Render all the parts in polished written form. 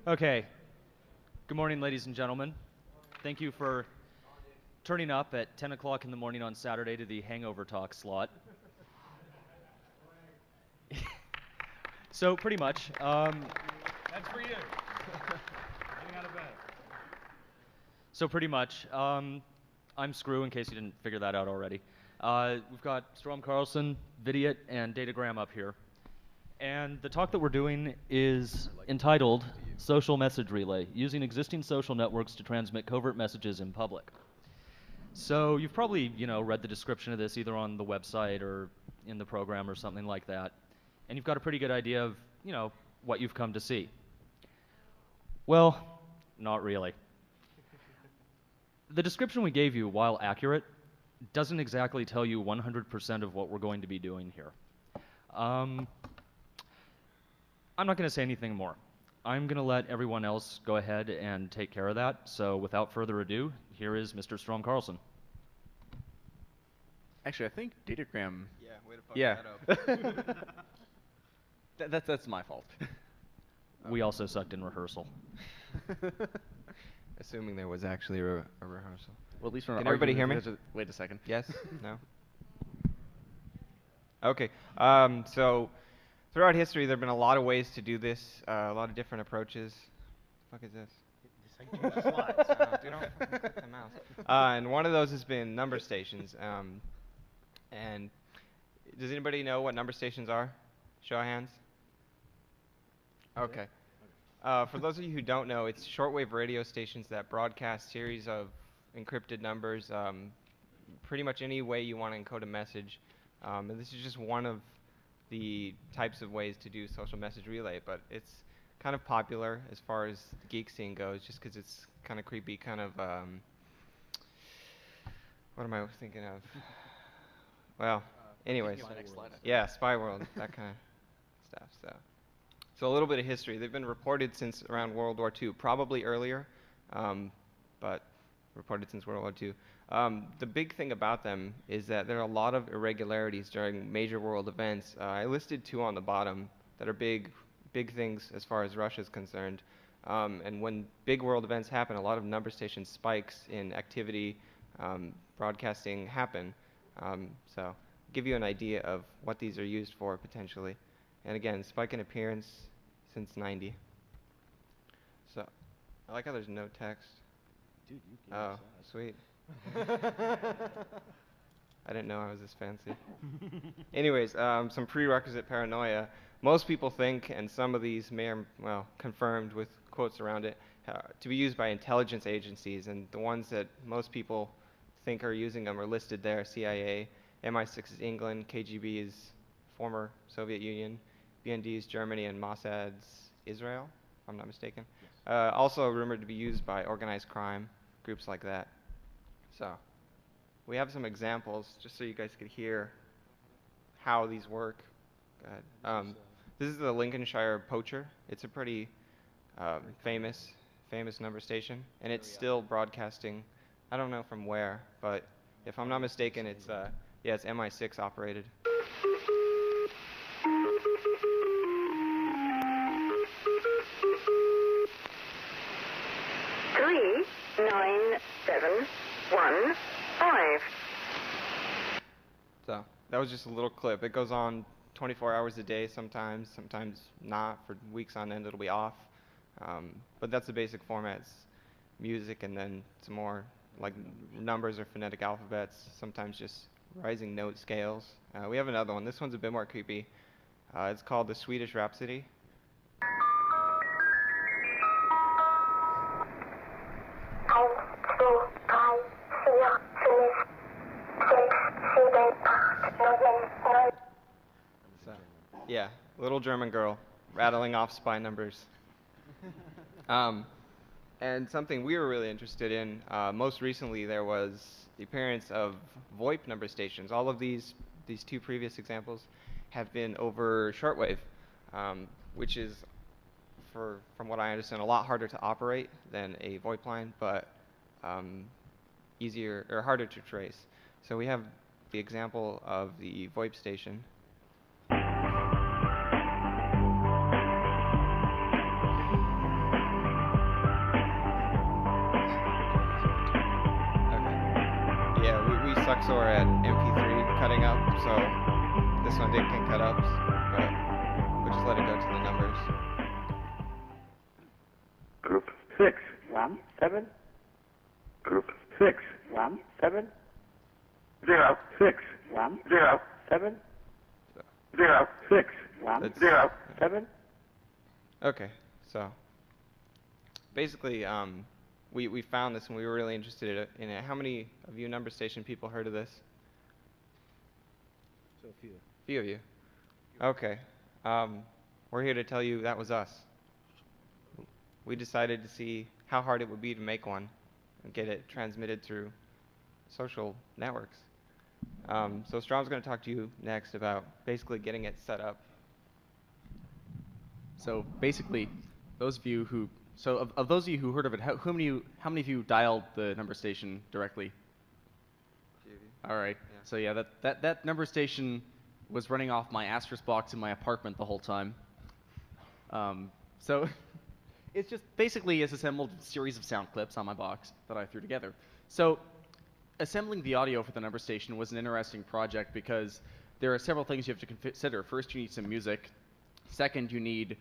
Okay. Good morning, ladies and gentlemen. Thank you for turning up at 10 o'clock in the morning on Saturday to the Hangover Talk slot. So, pretty much. That's for you. Getting out of bed. So, pretty much. I'm Screw, in case you didn't figure that out already. We've got Strom, Carlson, Vidiot, and Datagram up here. And the talk that we're doing is entitled Social Message Relay, Using Existing Social Networks to Transmit Covert Messages in Public. So you've probably, read the description of this either on the website or in the program or something like that. And you've got a pretty good idea of, what you've come to see. Well, not really. The description we gave you, while accurate, doesn't exactly tell you 100% of what we're going to be doing here. I'm not going to say anything more. I'm going to let everyone else go ahead and take care of that. So without further ado, here is Mr. Strom Carlson. Actually, I think Datagram. Yeah, way to fuck that up. That's my fault. We also sucked in rehearsal. Assuming there was actually a rehearsal. Well, at least from Can everybody hear me? Wait a second. Yes? No? Okay. So throughout history, there have been a lot of ways to do this, a lot of different approaches. What the fuck is this? And one of those has been number stations. And does anybody know what number stations are? Show of hands. Okay. For those of you who don't know, it's shortwave radio stations that broadcast series of encrypted numbers, pretty much any way you want to encode a message. And this is just one of the types of ways to do social message relay, but it's kind of popular as far as the geek scene goes, just because it's kind of creepy, kind of, what am I thinking of? Well, anyways, yeah, spy world, that kind of stuff. So a little bit of history. They've been reported since around World War II, probably earlier, but reported since World War II. The big thing about them is that there are a lot of irregularities during major world events. I listed two on the bottom that are big things as far as Russia is concerned. And when big world events happen, a lot of number station spikes in activity, broadcasting happen. So give you an idea of what these are used for potentially. And again, spike in appearance since 90. So I like how there's no text. Dude, you Oh, sweet. I didn't know I was this fancy. Anyways, some prerequisite paranoia. Most people think, and some of these may are, well, confirmed with quotes around it, to be used by intelligence agencies, and the ones that most people think are using them are listed there: CIA, MI6 is England, KGB is former Soviet Union, BND is Germany, and Mossad's Israel, if I'm not mistaken. Yes. Also rumored to be used by organized crime, groups like that. So we have some examples, just so you guys could hear how these work. Go ahead. This is the Lincolnshire Poacher. It's a pretty famous number station, and it's still broadcasting. I don't know from where, but if I'm not mistaken, it's it's MI6 operated. Three 9-7-1-5. So that was just a little clip. It goes on 24 hours a day sometimes not. For weeks on end it'll be off. But that's the basic format. It's music and then some more like numbers or phonetic alphabets, sometimes just rising note scales. We have another one. This one's a bit more creepy. It's called the Swedish Rhapsody. So, yeah, little German girl rattling off spy numbers. And something we were really interested in, most recently there was the appearance of VoIP number stations. All of these two previous examples have been over shortwave, which is, from what I understand, a lot harder to operate than a VoIP line, but easier or harder to trace. So we have the example of the VoIP station. suck sore at MP3 cutting up, so this one did get cut up, but we'll just let it go to the numbers. Group 617. Group 617. 0617. 0617. Okay, so basically, we found this and we were really interested in it. How many of you number station people heard of this? So few. Few of you. Okay. We're here to tell you that was us. We decided to see how hard it would be to make one and get it transmitted through social networks. So Strom's going to talk to you next about basically getting it set up. So basically, those of you who, of those of you who heard of it, how many of you dialed the number station directly? All right. Yeah. So yeah, that number station was running off my asterisk box in my apartment the whole time. So it's just basically it's assembled a series of sound clips on my box that I threw together. So assembling the audio for the number station was an interesting project because there are several things you have to consider. First, you need some music. Second, you need,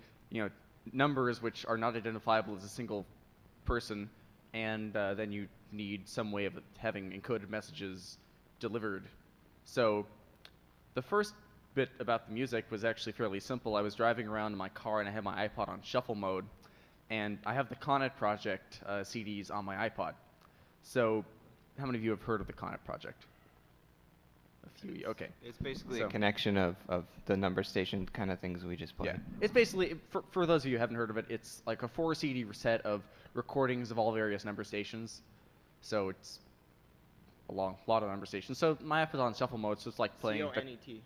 numbers which are not identifiable as a single person, and then you need some way of having encoded messages delivered. So the first bit about the music was actually fairly simple. I was driving around in my car and I had my iPod on shuffle mode, and I have the Connet Project CDs on my iPod. So how many of you have heard of the Connet Project? A few, okay. It's basically a connection of the number station kind of things we just played. Yeah, it's basically, for those of you who haven't heard of it, it's like a 4 CD set of recordings of all various number stations. So it's a lot of number stations. So my iPod's on shuffle mode, so it's like playing... C-O-N-E-T.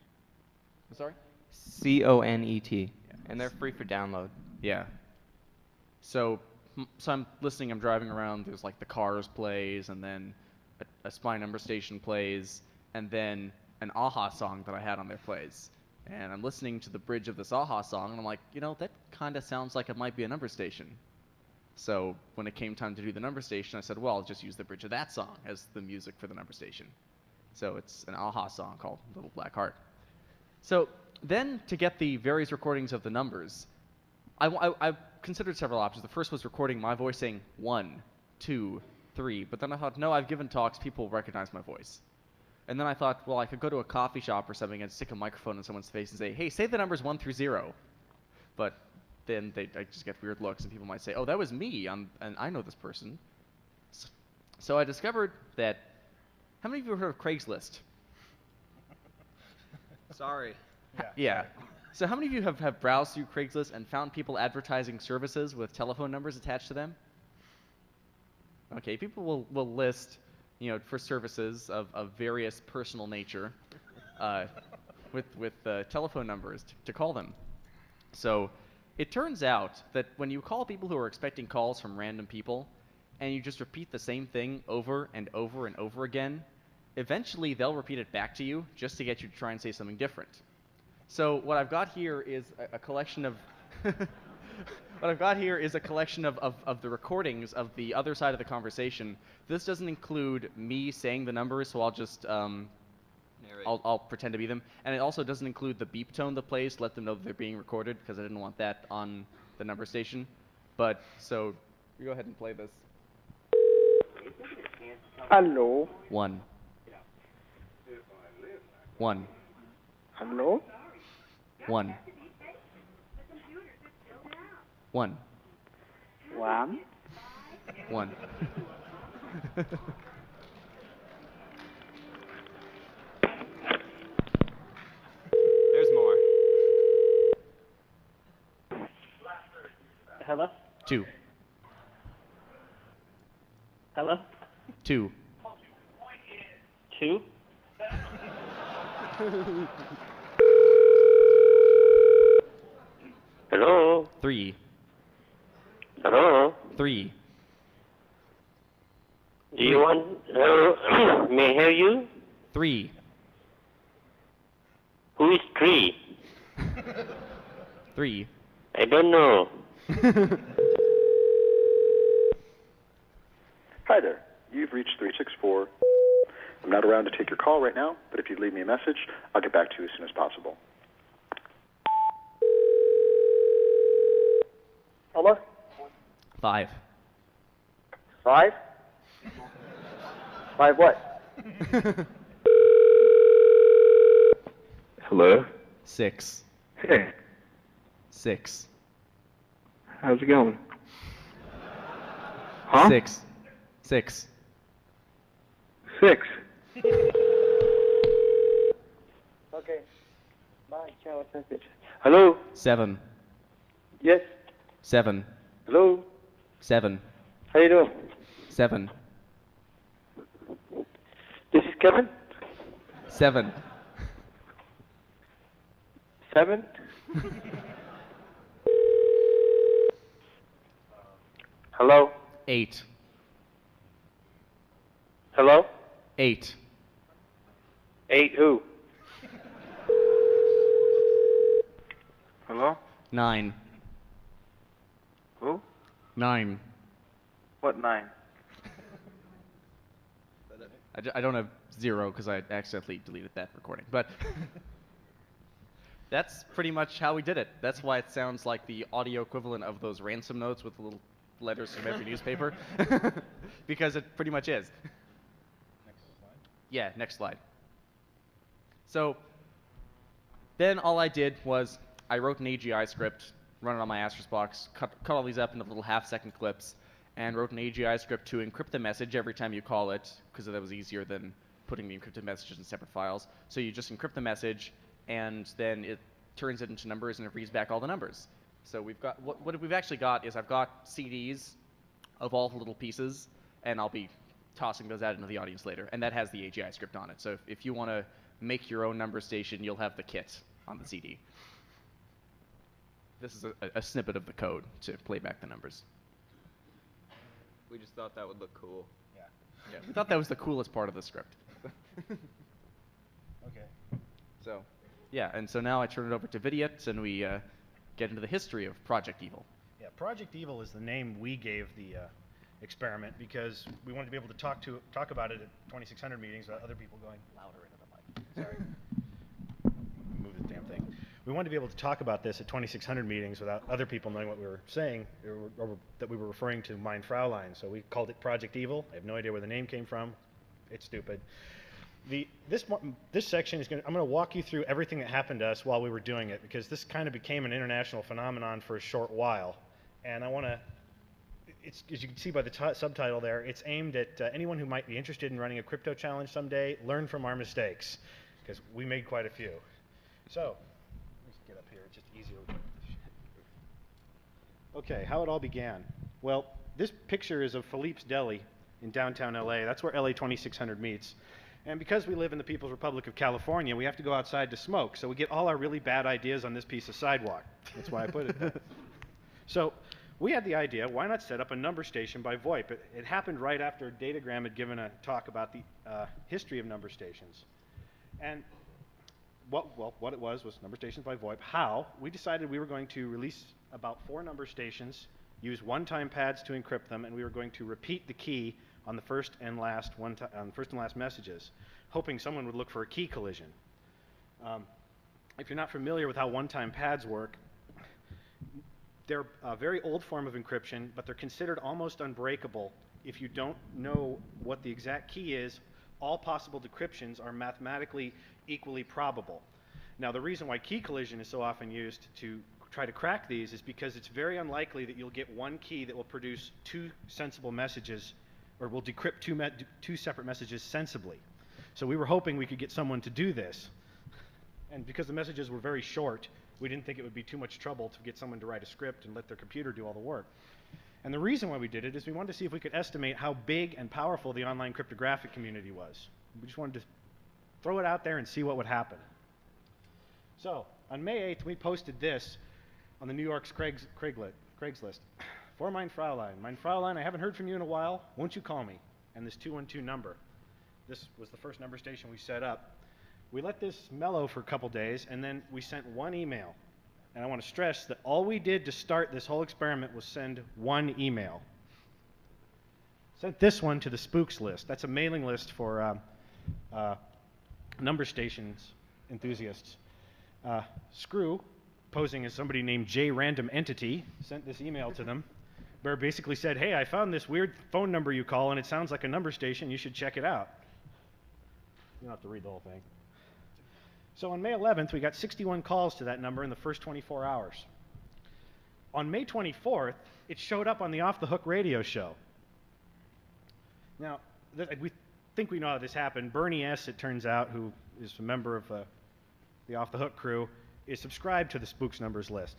I'm sorry? C-O-N-E-T. Yeah. And they're free for download. Yeah. So I'm listening, I'm driving around, there's like the Cars plays, and then a spy number station plays, and then an Aha song that I had on there plays. And I'm listening to the bridge of this Aha song, and I'm like, that kind of sounds like it might be a number station. So when it came time to do the number station, I said, well, I'll just use the bridge of that song as the music for the number station. So it's an Aha song called Little Black Heart. So then to get the various recordings of the numbers, I considered several options. The first was recording my voice saying 1, 2, 3, but then I thought, no, I've given talks, people will recognize my voice. And then I thought, well, I could go to a coffee shop or something and stick a microphone in someone's face and say, hey, say the numbers 1 through 0. But then I just get weird looks, and people might say, oh, that was me, and I know this person. So I discovered that, how many of you have heard of Craigslist? Sorry. Yeah. So how many of you have browsed through Craigslist and found people advertising services with telephone numbers attached to them? Okay, people will list, for services of various personal nature, with telephone numbers to call them. So it turns out that when you call people who are expecting calls from random people, and you just repeat the same thing over and over and over again, eventually they'll repeat it back to you just to get you to try and say something different. So what I've got here is a collection of what I've got here is a collection of the recordings of the other side of the conversation. This doesn't include me saying the numbers, so I'll just I'll pretend to be them. And it also doesn't include the beep tone that plays to let them know that they're being recorded, because I didn't want that on the number station. But so you go ahead and play this. Hello. 1. 1. Hello. 1. 1. 1. 1. There's more. Hello. 2. Hello. 2. 2. Hello. 3. Hello. 3. Do you want? Hello. May I hear you? 3. Who is 3? 3. I don't know. Hi there. You've reached 364. I'm not around to take your call right now, but if you leave me a message, I'll get back to you as soon as possible. Hello? 5. 5? 5 what? Hello? 6. Hey, 6. how's it going? Huh? 6. 6. 6. Okay. Bye. Ciao. Message. Hello? 7. Yes. 7. Hello? 7. How you doing? 7. This is Kevin? 7. 7? Hello? 8. Hello? 8. 8 who? Hello? 9. Who? 9. What 9? I don't have 0 because I accidentally deleted that recording. But that's pretty much how we did it. That's why it sounds like the audio equivalent of those ransom notes with the little letters from every newspaper. Because it pretty much is. Next slide. Yeah, next slide. So then all I did was I wrote an AGI script, run it on my Asterisk box, cut all these up into little half-second clips, and wrote an AGI script to encrypt the message every time you call it, because that was easier than putting the encrypted messages in separate files. So you just encrypt the message, and then it turns it into numbers, and it reads back all the numbers. So we've got what we've actually got is I've got CDs of all the little pieces, and I'll be tossing those out into the audience later, and that has the AGI script on it. So if you want to make your own number station, you'll have the kit on the CD. This is a snippet of the code to play back the numbers. We just thought that would look cool. Yeah, we thought that was the coolest part of the script. Okay. So, yeah, and so now I turn it over to Vidyet, and we get into the history of Project Evil. Yeah, Project Evil is the name we gave the experiment because we wanted to be able to talk about it at 2600 meetings without other people going louder into the mic. Sorry. Move this damn thing. We wanted to be able to talk about this at 2600 meetings without other people knowing what we were saying or that we were referring to Mein Fraulein. So we called it Project Evil. I have no idea where the name came from. It's stupid. This section is I'm going to walk you through everything that happened to us while we were doing it because this kind of became an international phenomenon for a short while. And I want to, as you can see by the subtitle there, it's aimed at anyone who might be interested in running a crypto challenge someday. Learn from our mistakes because we made quite a few. So, let's get up here. It's just easier. Okay, how it all began. Well, this picture is of Philippe's Deli in downtown LA. That's where LA 2600 meets. And because we live in the People's Republic of California, we have to go outside to smoke. So we get all our really bad ideas on this piece of sidewalk. That's why I put it there. So we had the idea, why not set up a number station by VoIP? It happened right after Datagram had given a talk about the history of number stations. And what it was number stations by VoIP. How? We decided we were going to release about 4 number stations, use one-time pads to encrypt them, and we were going to repeat the key on the first and last messages, hoping someone would look for a key collision. If you're not familiar with how one-time pads work, they're a very old form of encryption, but they're considered almost unbreakable if you don't know what the exact key is. All possible decryptions are mathematically equally probable. Now, the reason why key collision is so often used to try to crack these is because it's very unlikely that you'll get one key that will produce 2 sensible messages or will decrypt 2 separate messages sensibly. So we were hoping we could get someone to do this. And because the messages were very short, we didn't think it would be too much trouble to get someone to write a script and let their computer do all the work. And the reason why we did it is we wanted to see if we could estimate how big and powerful the online cryptographic community was. We just wanted to throw it out there and see what would happen. So on May 8th, we posted this on the New York's Craigslist. For Mein Fraulein. Mein Fraulein, I haven't heard from you in a while. Won't you call me? And this 212 number. This was the first number station we set up. We let this mellow for a couple days, and then we sent one email. And I want to stress that all we did to start this whole experiment was send one email. Sent this one to the spooks list. That's a mailing list for number stations enthusiasts. Screw, posing as somebody named J Random Entity, sent this email to them where it basically said, hey, I found this weird phone number you call and it sounds like a number station. You should check it out. You don't have to read the whole thing. So on May 11th, we got 61 calls to that number in the first 24 hours. On May 24th, it showed up on the Off the Hook radio show. Now, we think we know how this happened. Bernie S., it turns out, who is a member of the Off the Hook crew, is subscribed to the Spooks numbers list.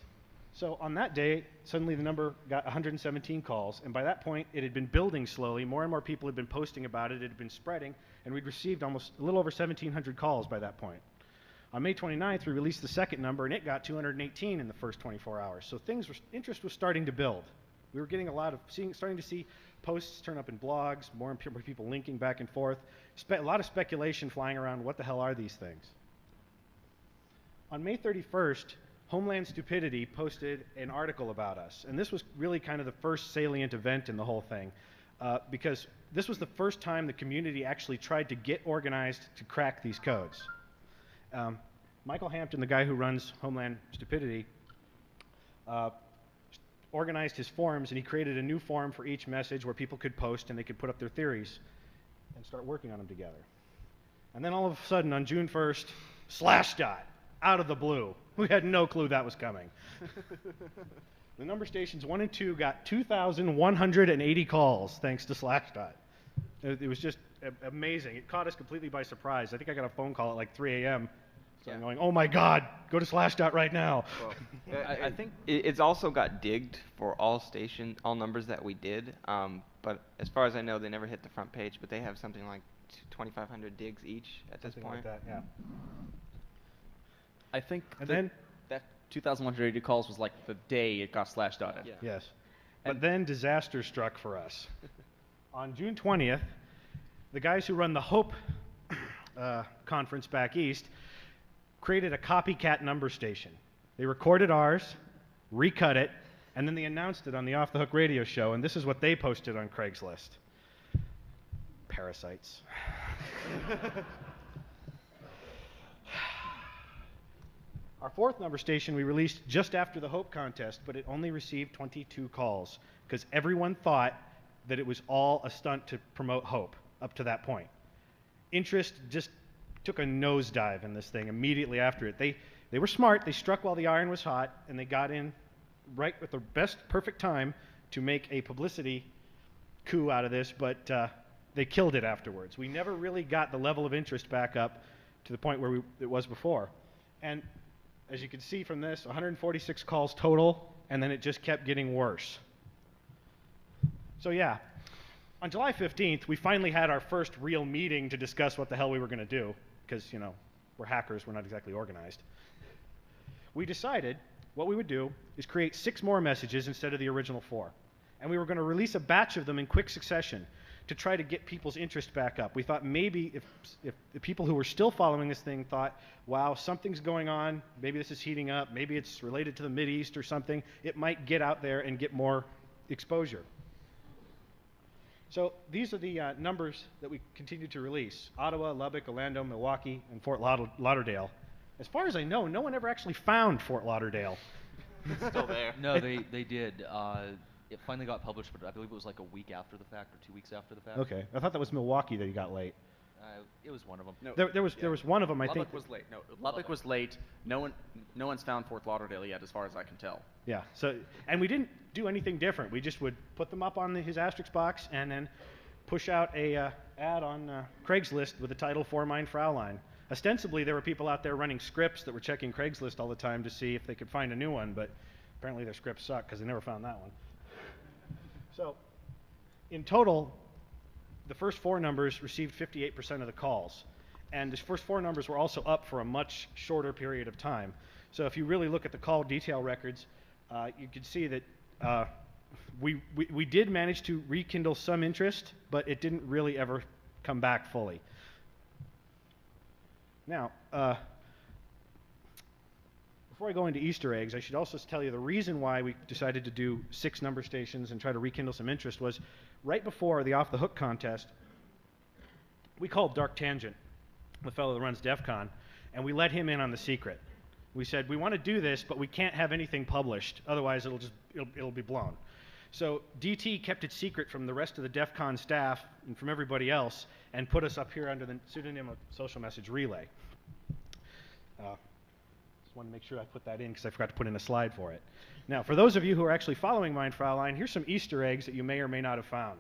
So on that day, suddenly the number got 117 calls, and by that point, it had been building slowly. More and more people had been posting about it. It had been spreading, and we'd received almost a little over 1,700 calls by that point. On May 29th, we released the second number, and it got 218 in the first 24 hours. So interest was starting to build. We were getting starting to see posts turn up in blogs, more people linking back and forth, a lot of speculation flying around, what the hell are these things? On May 31st, Homeland Stupidity posted an article about us, and this was really kind of the first salient event in the whole thing, because this was the first time the community actually tried to get organized to crack these codes. Michael Hampton, the guy who runs Homeland Stupidity, organized his forums, and he created a new forum for each message where people could post and they could put up their theories and start working on them together. And then all of a sudden, on June 1st, Slashdot, out of the blue. We had no clue that was coming. The number stations 1 and 2 got 2,180 calls thanks to Slashdot. It was just amazing. It caught us completely by surprise. I think I got a phone call at like 3 a.m. So I'm going, oh my God, go to Slashdot right now. Well, I think it's also got digged for all numbers that we did. But as far as I know, they never hit the front page. But they have something like 2,500 digs each at this point. Like that, yeah. I think then that 2,180 calls was like the day it got Slashdotted. Yeah. Yes. But then disaster struck for us. On June 20th, the guys who run the Hope conference back east created a copycat number station. They recorded ours, recut it, and then they announced it on the Off the Hook radio show, and this is what they posted on Craigslist. Parasites. Our fourth number station we released just after the Hope contest, but it only received 22 calls because everyone thought that it was all a stunt to promote Hope up to that point. Interest just took a nosedive in this thing immediately after it. They were smart. They struck while the iron was hot, and they got in right at the perfect time to make a publicity coup out of this, but they killed it afterwards. We never really got the level of interest back up to the point where it was before. And as you can see from this, 146 calls total, and then it just kept getting worse. So yeah, on July 15th, we finally had our first real meeting to discuss what the hell we were going to do, because, you know, we're hackers, we're not exactly organized. We decided what we would do is create 6 more messages instead of the original 4. And we were going to release a batch of them in quick succession to try to get people's interest back up. We thought maybe if the people who were still following this thing thought, wow, something's going on, maybe this is heating up, maybe it's related to the Mideast or something, it might get out there and get more exposure. So these are the numbers that we continue to release: Ottawa, Lubbock, Orlando, Milwaukee, and Fort Lauderdale. As far as I know, no one ever actually found Fort Lauderdale. It's still there. No, they did. It finally got published, but I believe it was like a week after the fact or 2 weeks after the fact. Okay, I thought that was Milwaukee that you got late. It was one of them. No, There was one of them, I think. Lubbock was late. No, Lubbock was late. No one's found Fort Lauderdale yet, as far as I can tell. Yeah. So, and we didn't do anything different. We just would put them up on his asterisk box and then push out a ad on Craigslist with the title "For Mine Fraulein." Ostensibly, there were people out there running scripts that were checking Craigslist all the time to see if they could find a new one, but apparently their scripts suck because they never found that one. So, in total, the first 4 numbers received 58% of the calls. And the first 4 numbers were also up for a much shorter period of time. So if you really look at the call detail records, you can see that we did manage to rekindle some interest, but it didn't really ever come back fully. Now, before I go into Easter eggs, I should also tell you the reason why we decided to do 6 number stations and try to rekindle some interest was right before the Off the Hook contest, we called Dark Tangent. the fellow that runs DEF CON, and we let him in on the secret. We said, we want to do this, but we can't have anything published, otherwise it'll be blown. So DT kept it secret from the rest of the DEF CON staff and from everybody else, and put us up here under the pseudonym of Social Message Relay. Just want to make sure I put that in because I forgot to put in a slide for it. Now, for those of you who are actually following Mein Fraulein, here's some Easter eggs that you may or may not have found.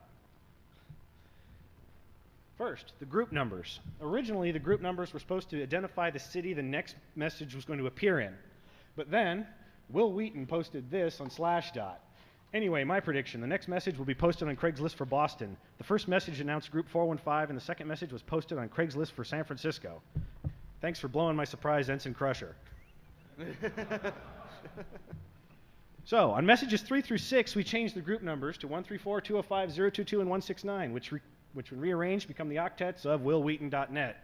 First, the group numbers. Originally, the group numbers were supposed to identify the city the next message was going to appear in. But then, Will Wheaton posted this on Slashdot. Anyway, my prediction, the next message will be posted on Craigslist for Boston. The first message announced Group 415, and the second message was posted on Craigslist for San Francisco. Thanks for blowing my surprise, Ensign Crusher. So, on messages 3 through 6, we changed the group numbers to 134, 205, 022, and 169, which when rearranged become the octets of willwheaton.net.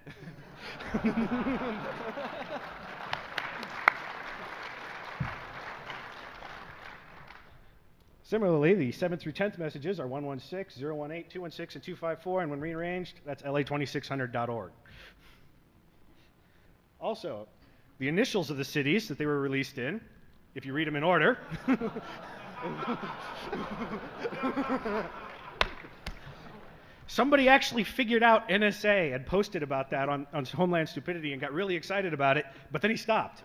Similarly, the 7th through 10th messages are 116, 018, 216, and 254, and when rearranged, that's la2600.org. Also, the initials of the cities that they were released in, if you read them in order, somebody actually figured out NSA and posted about that on Homeland Stupidity and got really excited about it, but then he stopped.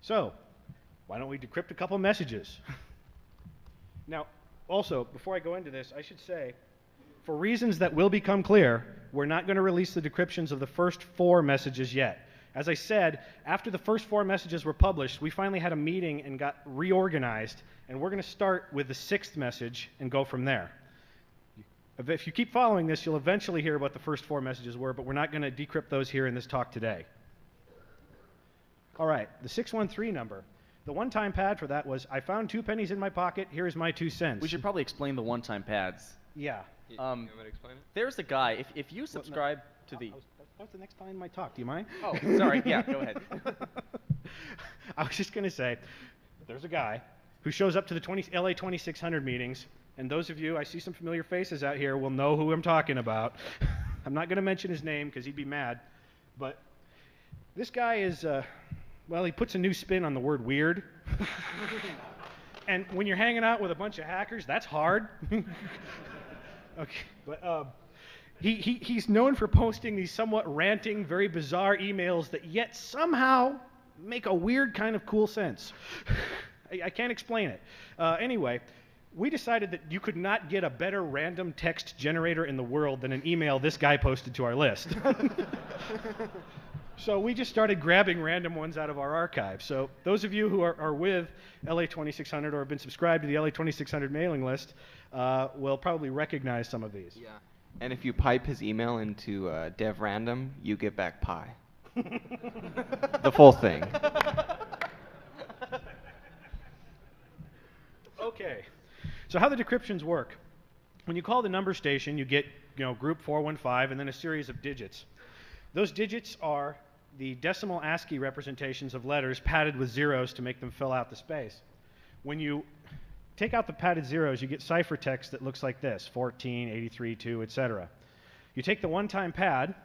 So, why don't we decrypt a couple messages? Now, also, before I go into this, I should say, for reasons that will become clear, we're not going to release the decryptions of the first 4 messages yet. As I said, after the first 4 messages were published, we finally had a meeting and got reorganized, and we're going to start with the 6th message and go from there. If you keep following this, you'll eventually hear what the first 4 messages were, but we're not going to decrypt those here in this talk today. All right, the 613 number. The one-time pad for that was, I found 2 pennies in my pocket, here's my 2 cents. We should probably explain the one-time pads. Yeah. You want me to explain it? There's a guy, if you subscribe to the... That was the next time in my talk, do you mind? Oh, sorry, yeah, go ahead. I was just going to say, there's a guy who shows up to the LA 2600 meetings, and those of you, I see some familiar faces out here, will know who I'm talking about. I'm not going to mention his name because he'd be mad, but this guy is, well, he puts a new spin on the word weird. And when you're hanging out with a bunch of hackers, that's hard. Okay, but he's known for posting these somewhat ranting, very bizarre emails that yet somehow make a weird kind of cool sense. I can't explain it. Anyway, we decided that you could not get a better random text generator in the world than an email this guy posted to our list. So we just started grabbing random ones out of our archive. So those of you who are with LA 2600 or have been subscribed to the LA 2600 mailing list will probably recognize some of these. Yeah. And if you pipe his email into dev random, you get back pi. The full thing. Okay. So how the decryptions work. When you call the number station, you get, group 415 and then a series of digits. Those digits are the decimal ASCII representations of letters padded with zeros to make them fill out the space. When you take out the padded zeros, you get ciphertext that looks like this, 14, 83, 2, etc. You take the one-time pad,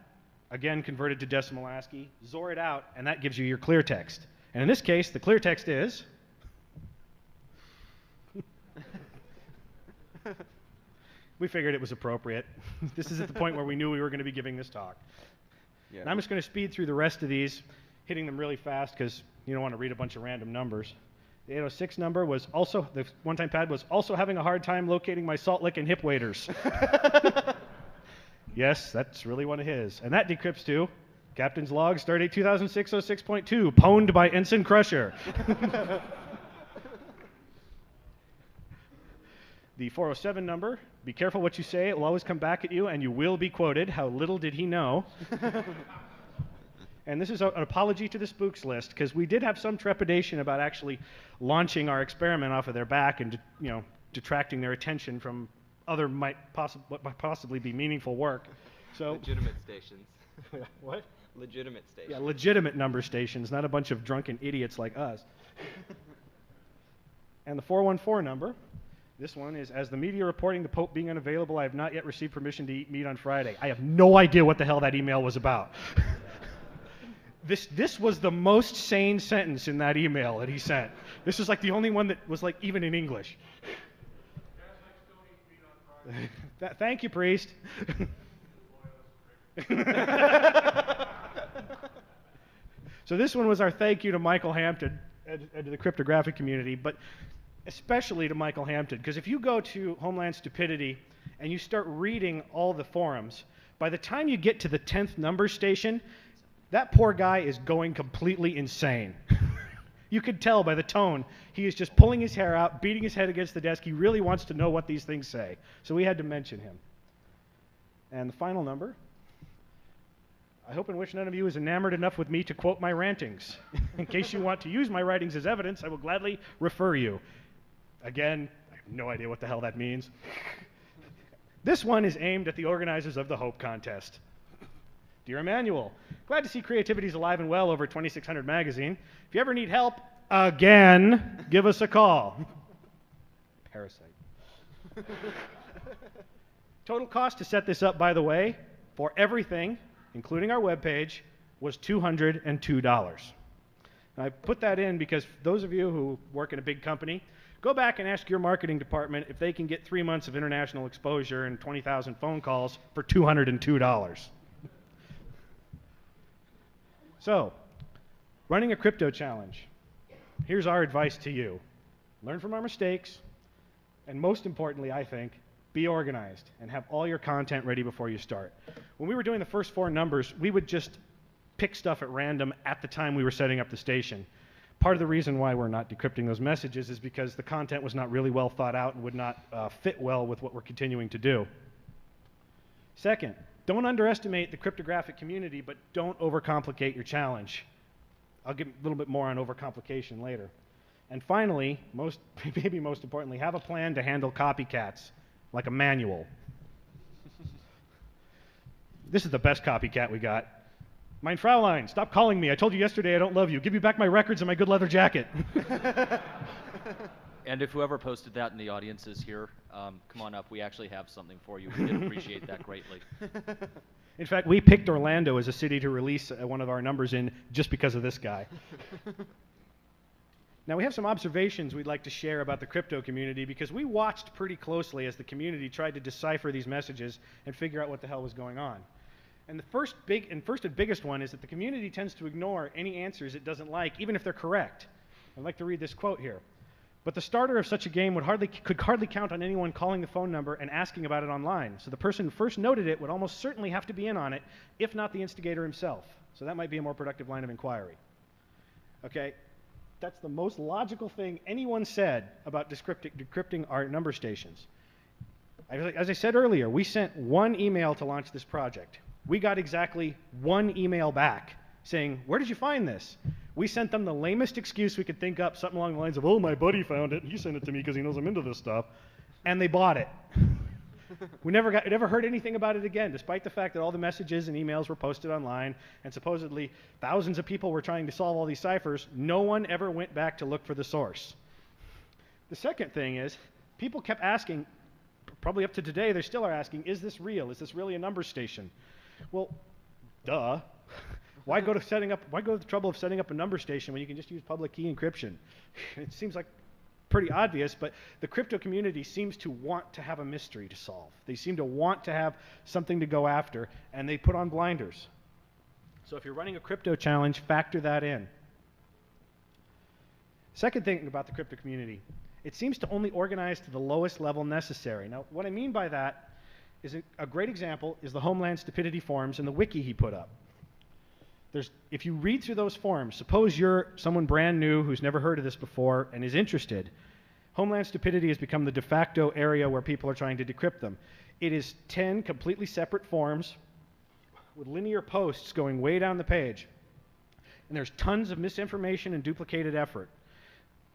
again converted to decimal ASCII, XOR it out, and that gives you your clear text. And in this case, the clear text is... We figured it was appropriate. This is at the point where we knew we were going to be giving this talk. Yeah. And I'm just going to speed through the rest of these, hitting them really fast because you don't want to read a bunch of random numbers. The 806 number was also, the one-time pad was also having a hard time locating my salt lick and hip waders. Yes, that's really one of his. And that decrypts to Captain's Log, Stardate 2006-06.2, pwned by Ensign Crusher. The 407 number, be careful what you say, it will always come back at you, and you will be quoted. How little did he know? And this is an apology to the spooks list, because we did have some trepidation about actually launching our experiment off of their back and detracting their attention from other what might possibly be meaningful work. So legitimate stations. What? Legitimate stations. Yeah, legitimate number stations, not a bunch of drunken idiots like us. And the 414 number, This one is, as the media reporting the Pope being unavailable, I have not yet received permission to eat meat on Friday. I have no idea what the hell that email was about. This was the most sane sentence in that email that he sent. This is like the only one that was like even in English. Thank you, priest. So this one was our thank you to Michael Hampton and to the cryptographic community, but especially to Michael Hampton, because if you go to Homeland Stupidity and you start reading all the forums, by the time you get to the 10th number station, that poor guy is going completely insane. You could tell by the tone. He is just pulling his hair out, beating his head against the desk. He really wants to know what these things say. So we had to mention him. And the final number, I hope and wish none of you is enamored enough with me to quote my rantings. In case you want to use my writings as evidence, I will gladly refer you. Again, I have no idea what the hell that means. This one is aimed at the organizers of the Hope Contest. Dear Emmanuel, glad to see creativity's alive and well over 2600 magazine. If you ever need help, again, give us a call. Parasite. Total cost to set this up, by the way, for everything, including our webpage, was $202. Now, I put that in because those of you who work in a big company, go back and ask your marketing department if they can get 3 months of international exposure and 20,000 phone calls for $202. So, running a crypto challenge. Here's our advice to you. Learn from our mistakes, and most importantly, I think, be organized and have all your content ready before you start. When we were doing the first 4 numbers, we would just pick stuff at random at the time we were setting up the station. Part of the reason why we're not decrypting those messages is because the content was not really well thought out and would not fit well with what we're continuing to do. Second, don't underestimate the cryptographic community, but don't overcomplicate your challenge. I'll give a little bit more on overcomplication later. And finally, maybe most importantly, have a plan to handle copycats, like a manual. This is the best copycat we got. Mein Fraulein, stop calling me. I told you yesterday I don't love you. Give me back my records and my good leather jacket. And if whoever posted that in the audience is here, come on up. We actually have something for you. We did appreciate that greatly. In fact, we picked Orlando as a city to release one of our numbers in just because of this guy. Now, we have some observations we'd like to share about the crypto community because we watched pretty closely as the community tried to decipher these messages and figure out what the hell was going on. And the first and biggest one is that the community tends to ignore any answers it doesn't like, even if they're correct. I'd like to read this quote here. But the starter of such a game could hardly count on anyone calling the phone number and asking about it online. So the person who first noted it would almost certainly have to be in on it, if not the instigator himself. So that might be a more productive line of inquiry. Okay, that's the most logical thing anyone said about decrypting our number stations. As I said earlier, we sent 1 email to launch this project. We got exactly 1 email back saying, where did you find this? We sent them the lamest excuse we could think up, something along the lines of, oh, my buddy found it. He sent it to me because he knows I'm into this stuff. And they bought it. We never heard anything about it again, despite the fact that all the messages and emails were posted online, and supposedly thousands of people were trying to solve all these ciphers. No one ever went back to look for the source. The second thing is, people kept asking, probably up to today, they still are asking, is this real? Is this really a number station? Well, duh. Why go to the trouble of setting up a number station when you can just use public key encryption? It seems like pretty obvious, but the crypto community seems to want to have a mystery to solve. They seem to want to have something to go after, and they put on blinders. So if you're running a crypto challenge, factor that in. Second thing about the crypto community, it seems to only organize to the lowest level necessary. Now, what I mean by that is a great example is the Homeland Stupidity forums and the wiki he put up. If you read through those forums, suppose you're someone brand new who's never heard of this before and is interested. Homeland Stupidity has become the de facto area where people are trying to decrypt them. It is 10 completely separate forums with linear posts going way down the page. And there's tons of misinformation and duplicated effort.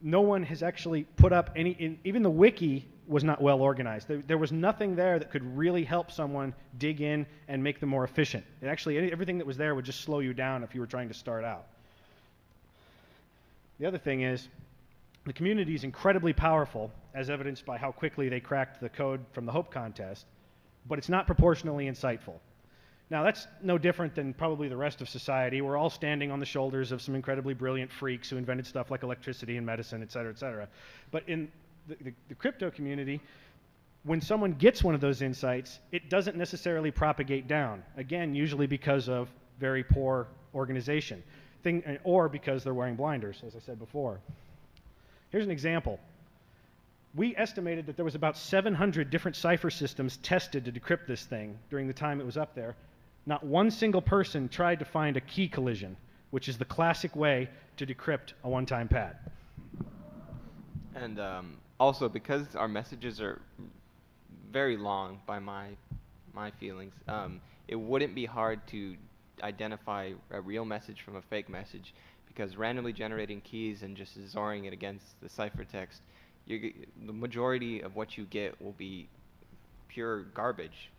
No one has actually put up even the wiki was not well organized. There was nothing there that could really help someone dig in and make them more efficient. Everything that was there would just slow you down if you were trying to start out. The other thing is, The community is incredibly powerful, as evidenced by how quickly they cracked the code from the Hope contest, but it's not proportionally insightful. Now, that's no different than probably the rest of society. We're all standing on the shoulders of some incredibly brilliant freaks who invented stuff like electricity and medicine, et cetera, et cetera. But in the crypto community, when someone gets one of those insights, it doesn't necessarily propagate down. Again, usually because of very poor organization, or because they're wearing blinders, as I said before. Here's an example. We estimated that there was about 700 different cipher systems tested to decrypt this thing during the time it was up there. Not one single person tried to find a key collision, which is the classic way to decrypt a one-time pad. And also, because our messages are very long by my feelings, it wouldn't be hard to identify a real message from a fake message, because randomly generating keys and just XORing it against the ciphertext, the majority of what you get will be pure garbage,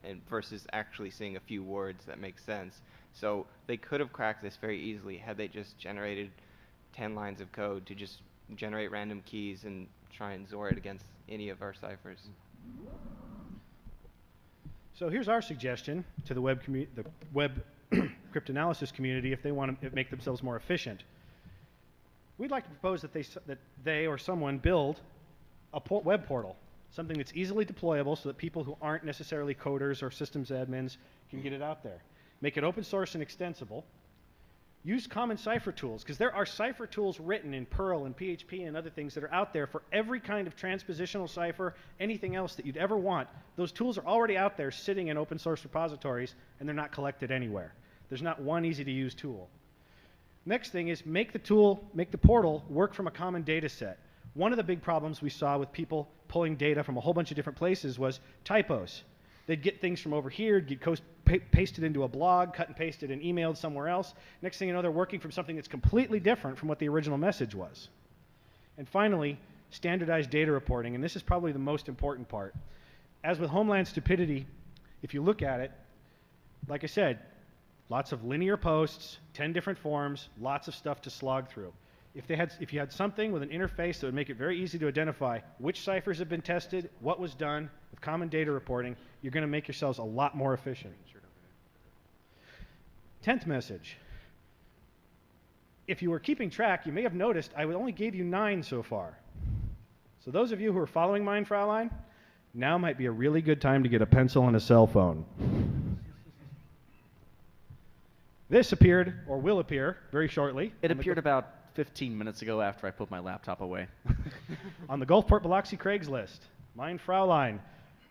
and versus actually seeing a few words that make sense. So they could have cracked this very easily had they just generated 10 lines of code to just generate random keys and try and XOR it against any of our ciphers. So here's our suggestion to the web cryptanalysis community if they want to make themselves more efficient. We'd like to propose that they or someone build a web portal, something that's easily deployable so that people who aren't necessarily coders or systems admins can get it out there. Make it open source and extensible. Use common cipher tools, because there are cipher tools written in Perl and PHP and other things that are out there for every kind of transpositional cipher, anything else that you'd ever want. Those tools are already out there sitting in open source repositories, and they're not collected anywhere. There's not one easy to use tool. Next thing is make the portal work from a common data set. One of the big problems we saw with people pulling data from a whole bunch of different places was typos. They'd get things from over here, get pasted into a blog, cut and pasted and emailed somewhere else. Next thing you know, they're working from something that's completely different from what the original message was. And finally, standardized data reporting, and this is probably the most important part. As with Homeland Stupidity, if you look at it, like I said, lots of linear posts, 10 different forms, lots of stuff to slog through. If you had something with an interface that would make it very easy to identify which ciphers have been tested, what was done, with common data reporting, you're going to make yourselves a lot more efficient. 10th message. If you were keeping track, you may have noticed I only gave you 9 so far. So those of you who are following Mein Fraulein, now might be a really good time to get a pencil and a cell phone. This appeared, or will appear, very shortly. It appeared about 15 minutes ago after I put my laptop away. On the Gulfport Biloxi Craigslist. Mein Fraulein,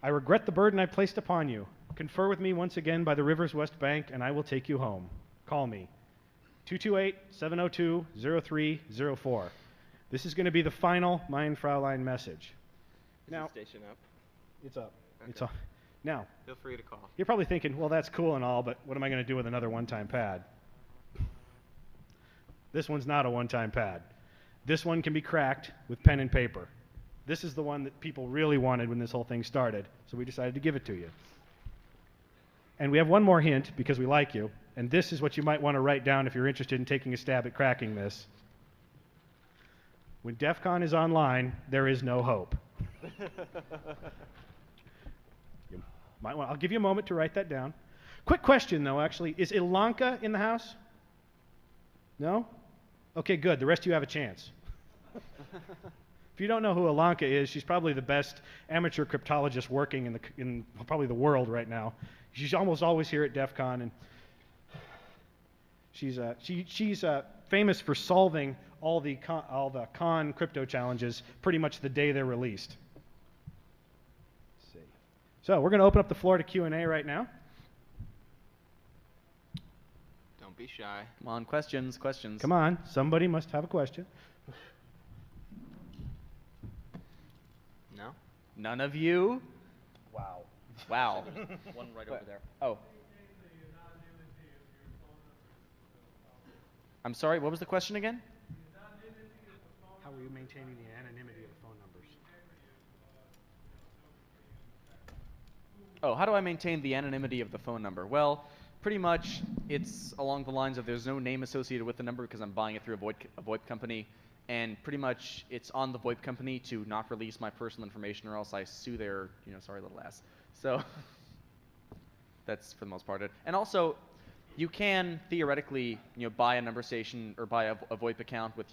I regret the burden I placed upon you. Confer with me once again by the river's west bank, and I will take you home. Call me. 228-702-0304. This is going to be the final Mein Fraulein message. Is the station up? It's up. Okay. It's up. Now, Feel free to call. you're probably thinking, well, that's cool and all, but what am I going to do with another one-time pad? This one's not a one-time pad. This one can be cracked with pen and paper. This is the one that people really wanted when this whole thing started, so we decided to give it to you. And we have one more hint, because we like you, and this is what you might want to write down if you're interested in taking a stab at cracking this. When DEF CON is online, there is no hope. I'll give you a moment to write that down. Quick question, though, actually. Is Ilanka in the house? No? Okay, good. The rest of you have a chance. If you don't know who Ilanka is, she's probably the best amateur cryptologist working in probably the world right now. She's almost always here at DEF CON, and she's famous for solving all the con crypto challenges pretty much the day they're released. So we're going to open up the floor to Q&A right now. Don't be shy. Come on, questions. Come on, somebody must have a question. No? None of you? Wow. Wow. One right over there. Oh. I'm sorry, what was the question again? How are you maintaining the anonymity of the phone numbers? Oh, how do I maintain the anonymity of the phone number? Well, pretty much it's along the lines of there's no name associated with the number because I'm buying it through a VoIP company, and pretty much it's on the VoIP company to not release my personal information, or else I sue their, sorry little ass. So that's for the most part it. And also, you can theoretically, buy a number station or buy a VoIP account with,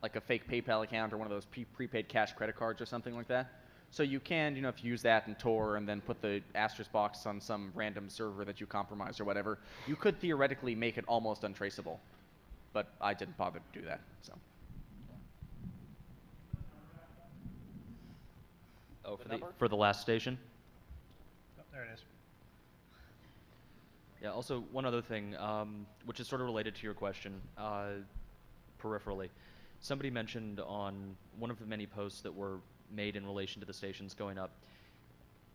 like a fake PayPal account or one of those prepaid cash credit cards or something like that. So you can, if you use that in Tor and then put the asterisk box on some random server that you compromised or whatever, you could theoretically make it almost untraceable. But I didn't bother to do that, so. Oh, for the last station? Oh, there it is. Yeah, also one other thing, which is sort of related to your question, peripherally. Somebody mentioned on one of the many posts that were made in relation to the stations going up,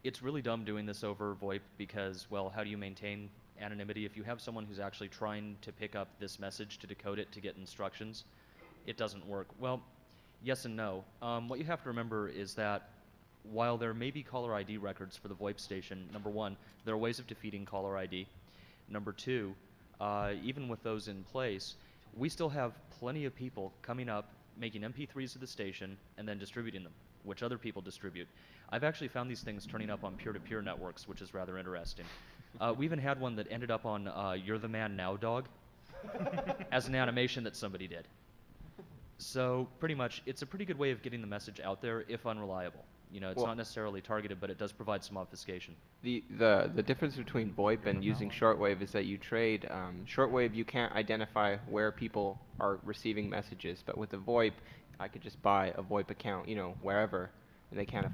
it's really dumb doing this over VoIP because, well, how do you maintain anonymity? If you have someone who's actually trying to pick up this message to decode it to get instructions, it doesn't work. Well, yes and no. What you have to remember is that while there may be caller ID records for the VoIP station, number one, there are ways of defeating caller ID. Number two, even with those in place, we still have plenty of people coming up, making MP3s of the station, and then distributing them, which other people distribute. I've actually found these things turning up on peer-to-peer networks, which is rather interesting. We even had one that ended up on You're the Man Now Dog as an animation that somebody did. So pretty much, it's a pretty good way of getting the message out there, if unreliable. It's not necessarily targeted, but it does provide some obfuscation. The difference between VoIP and using shortwave is that you trade shortwave. You can't identify where people are receiving messages, but with the VoIP, I could just buy a VoIP account, wherever, and they can't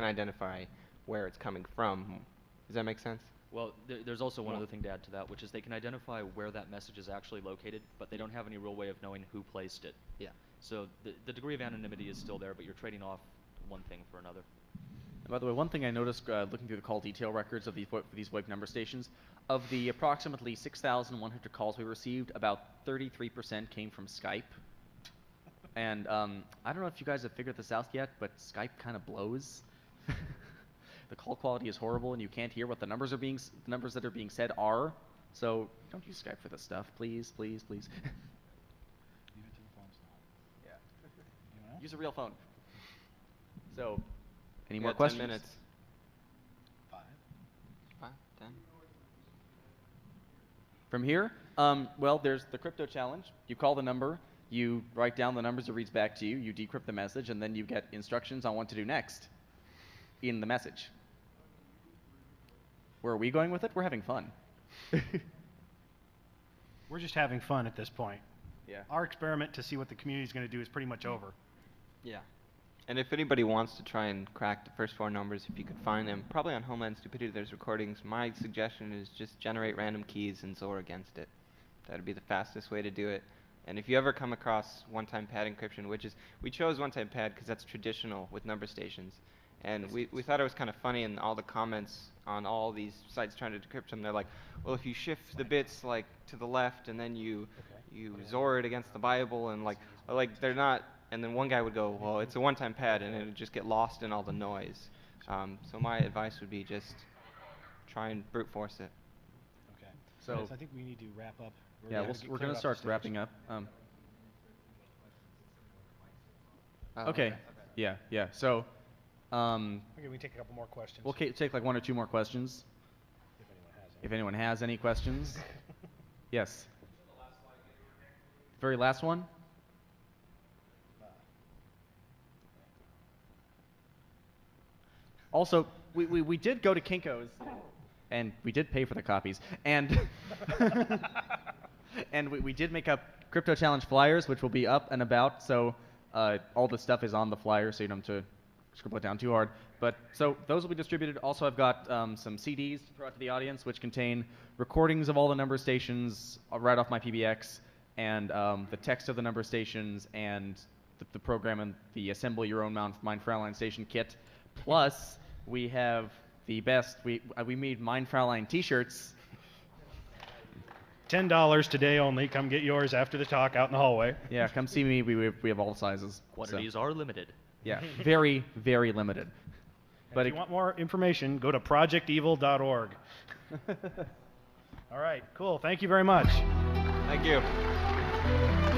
identify where it's coming from. Does that make sense? Well, there's also one other thing to add to that, which is they can identify where that message is actually located, but they don't have any real way of knowing who placed it. Yeah. So the degree of anonymity is still there, but you're trading off one thing for another. And by the way, one thing I noticed looking through the call detail records of these VoIP number stations, of the approximately 6,100 calls we received, about 33% came from Skype. And I don't know if you guys have figured this out yet, but Skype kind of blows. The call quality is horrible, and you can't hear what the numbers that are being said are. So don't use Skype for this stuff, please, please, please. Yeah. Use a real phone. So, any more questions? 10 minutes. 5, 10. From here, well, there's the crypto challenge. You call the number, you write down the numbers it reads back to you, you decrypt the message, and then you get instructions on what to do next in the message. Where are we going with it? We're having fun. We're just having fun at this point. Yeah. Our experiment to see what the community is going to do is pretty much over. Yeah. And if anybody wants to try and crack the first 4 numbers, if you could find them, probably on Homeland Stupidity there's recordings. My suggestion is just generate random keys and XOR against it. That would be the fastest way to do it. And if you ever come across one-time pad encryption, we chose one-time pad because that's traditional with number stations. And we thought it was kind of funny in all the comments on all these sites trying to decrypt them. They're like, well, if you shift the bits like to the left and then you XOR it against the Bible and like they're not. And then one guy would go, well, it's a one-time pad, and it would just get lost in all the noise. So my advice would be just try and brute force it. Okay. So I think we need to wrap up. Yeah, we're going to start wrapping up. Okay. Yeah. So, okay, we take a couple more questions. we'll take like 1 or 2 more questions. If anyone has any questions. Yes. Very last one? Also, we did go to Kinko's, and we did pay for the copies, and and we did make up Crypto Challenge flyers, which will be up and about, so all the stuff is on the flyer, so you don't have to scribble it down too hard. But so those will be distributed. Also, I've got some CDs to throw out to the audience, which contain recordings of all the number stations right off my PBX, and the text of the number stations, and the program and the assemble your own Mind Fraulein station kit. Plus, we have the best. We made Mind Fraulein T-shirts. $10 today only. Come get yours after the talk out in the hallway. Yeah, come see me. We have all sizes. Quantities are limited. Yeah, very, very limited. But if you want more information, go to projectevil.org. All right, cool. Thank you very much. Thank you.